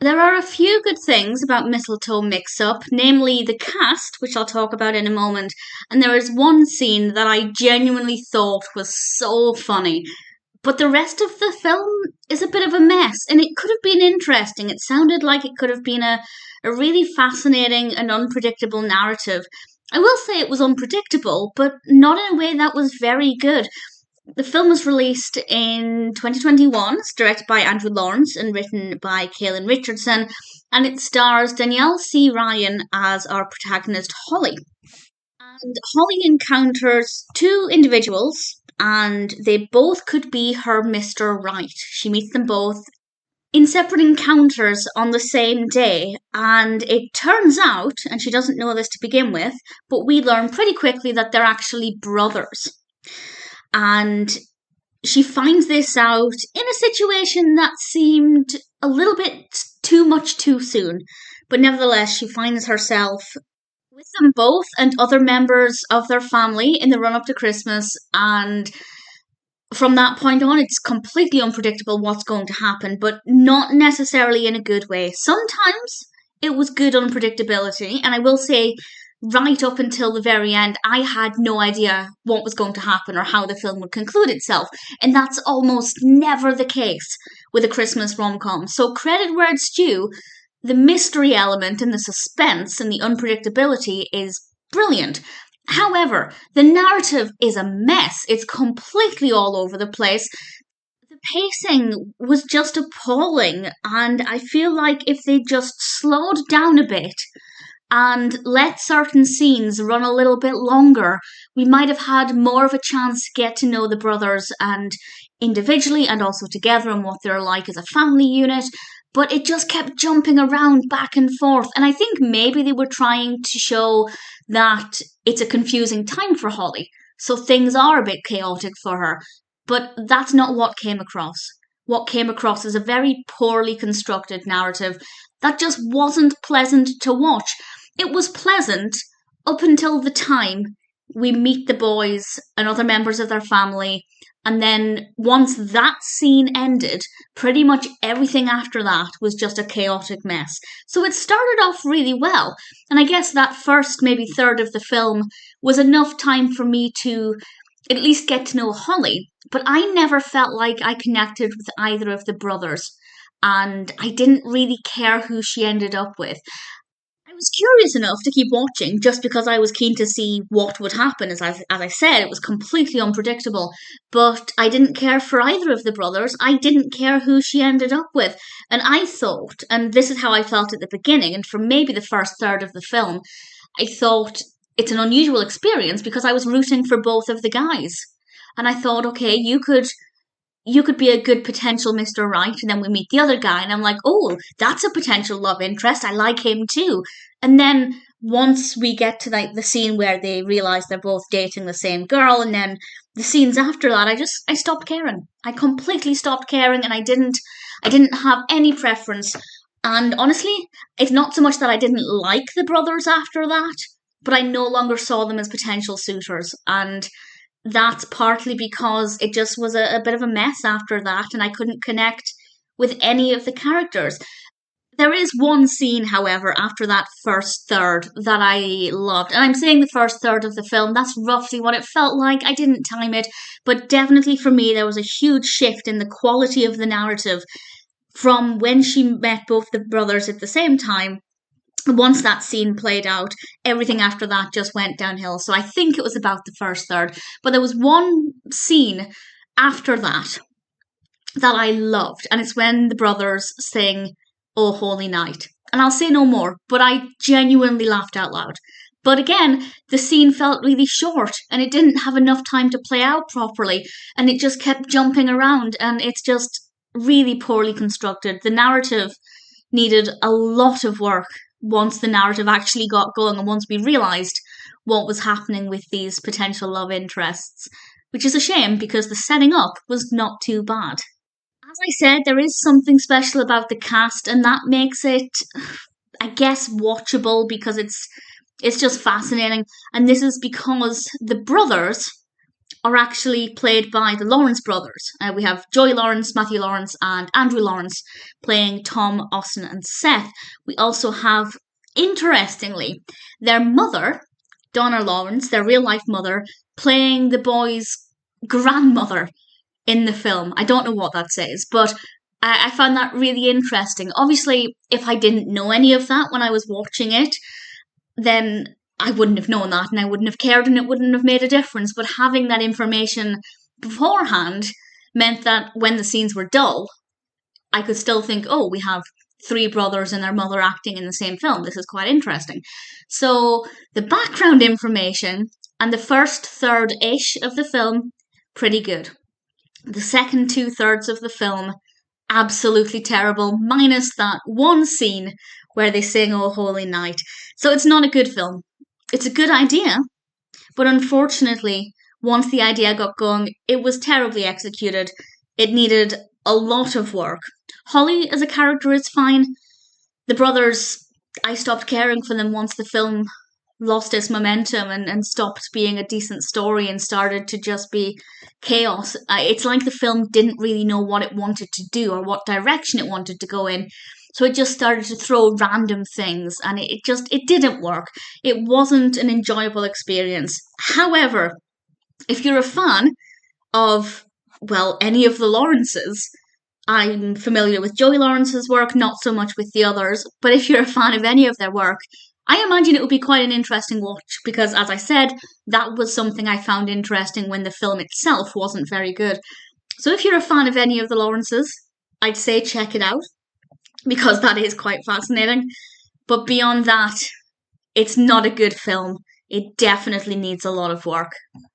There are a few good things about Mistletoe Mixup, namely the cast, which I'll talk about in a moment, and there is one scene that I genuinely thought was so funny. But the rest of the film is a bit of a mess, and it could have been interesting. It sounded like it could have been a really fascinating and unpredictable narrative. I will say it was unpredictable, but not in a way that was very good. The film was released in 2021. It's directed by Andrew Lawrence and written by Kaylin Richardson, and it stars Danielle C. Ryan as our protagonist Holly. And Holly encounters two individuals, and they both could be her Mr. Right. She meets them both in separate encounters on the same day, and it turns out, and she doesn't know this to begin with, but we learn pretty quickly that they're actually brothers. And she finds this out in a situation that seemed a little bit too much too soon. But nevertheless, she finds herself with them both and other members of their family in the run up to Christmas. And from that point on, it's completely unpredictable what's going to happen, but not necessarily in a good way. Sometimes it was good unpredictability, and I will say, right up until the very end, I had no idea what was going to happen or how the film would conclude itself. And that's almost never the case with a Christmas rom-com. So credit where it's due, the mystery element and the suspense and the unpredictability is brilliant. However, the narrative is a mess. It's completely all over the place. The pacing was just appalling, and I feel like if they just slowed down a bit and let certain scenes run a little bit longer, we might have had more of a chance to get to know the brothers and individually and also together and what they're like as a family unit. But it just kept jumping around back and forth. And I think maybe they were trying to show that it's a confusing time for Holly. So things are a bit chaotic for her. But that's not what came across. What came across is a very poorly constructed narrative that just wasn't pleasant to watch. It was pleasant up until the time we meet the boys and other members of their family, and then once that scene ended, pretty much everything after that was just a chaotic mess. So it started off really well, and I guess that first, maybe third of the film was enough time for me to at least get to know Holly, but I never felt like I connected with either of the brothers, and I didn't really care who she ended up with. I was curious enough to keep watching just because I was keen to see what would happen. As I said, it was completely unpredictable, but I didn't care for either of the brothers. I didn't care who she ended up with. And I thought, and this is how I felt at the beginning, and for maybe the first third of the film, I thought it's an unusual experience because I was rooting for both of the guys. And I thought, okay, you could be a good potential Mr. Right, and then we meet the other guy, and I'm like, oh, that's a potential love interest. I like him too. And then once we get to like the scene where they realize they're both dating the same girl, and then the scenes after that, I stopped caring. I completely stopped caring, and I didn't have any preference. And honestly, it's not so much that I didn't like the brothers after that, but I no longer saw them as potential suitors, and that's partly because it just was a bit of a mess after that, and I couldn't connect with any of the characters. There is one scene, however, after that first third that I loved. And I'm saying the first third of the film, that's roughly what it felt like. I didn't time it, but definitely for me, there was a huge shift in the quality of the narrative from when she met both the brothers at the same time. Once that scene played out, everything after that just went downhill. So I think it was about the first third. But there was one scene after that that I loved, and it's when the brothers sing "Oh Holy Night." And I'll say no more, but I genuinely laughed out loud. But again, the scene felt really short, and it didn't have enough time to play out properly, and it just kept jumping around, and it's just really poorly constructed. The narrative needed a lot of work once the narrative actually got going and once we realised what was happening with these potential love interests, which is a shame because the setting up was not too bad. As I said, there is something special about the cast, and that makes it, I guess, watchable because it's just fascinating. And this is because the brothers are actually played by the Lawrence brothers. We have Joy Lawrence, Matthew Lawrence, and Andrew Lawrence playing Tom, Austin, and Seth. We also have, interestingly, their mother, Donna Lawrence, their real life mother, playing the boys' grandmother in the film. I don't know what that says, but I found that really interesting. Obviously, if I didn't know any of that when I was watching it, then I wouldn't have known that and I wouldn't have cared and it wouldn't have made a difference. But having that information beforehand meant that when the scenes were dull, I could still think, oh, we have three brothers and their mother acting in the same film. This is quite interesting. So the background information and the first third-ish of the film, pretty good. The second 2/3 of the film, absolutely terrible, minus that one scene where they sing Oh Holy Night. So it's not a good film. It's a good idea, but unfortunately, once the idea got going, it was terribly executed. It needed a lot of work. Holly as a character is fine. The brothers, I stopped caring for them once the film lost its momentum and stopped being a decent story and started to just be chaos. It's like the film didn't really know what it wanted to do or what direction it wanted to go in. So it just started to throw random things and it didn't work. It wasn't an enjoyable experience. However, if you're a fan of, well, any of the Lawrences, I'm familiar with Joey Lawrence's work, not so much with the others, but if you're a fan of any of their work, I imagine it would be quite an interesting watch because, as I said, that was something I found interesting when the film itself wasn't very good. So if you're a fan of any of the Lawrences, I'd say check it out because that is quite fascinating. But beyond that, it's not a good film. It definitely needs a lot of work.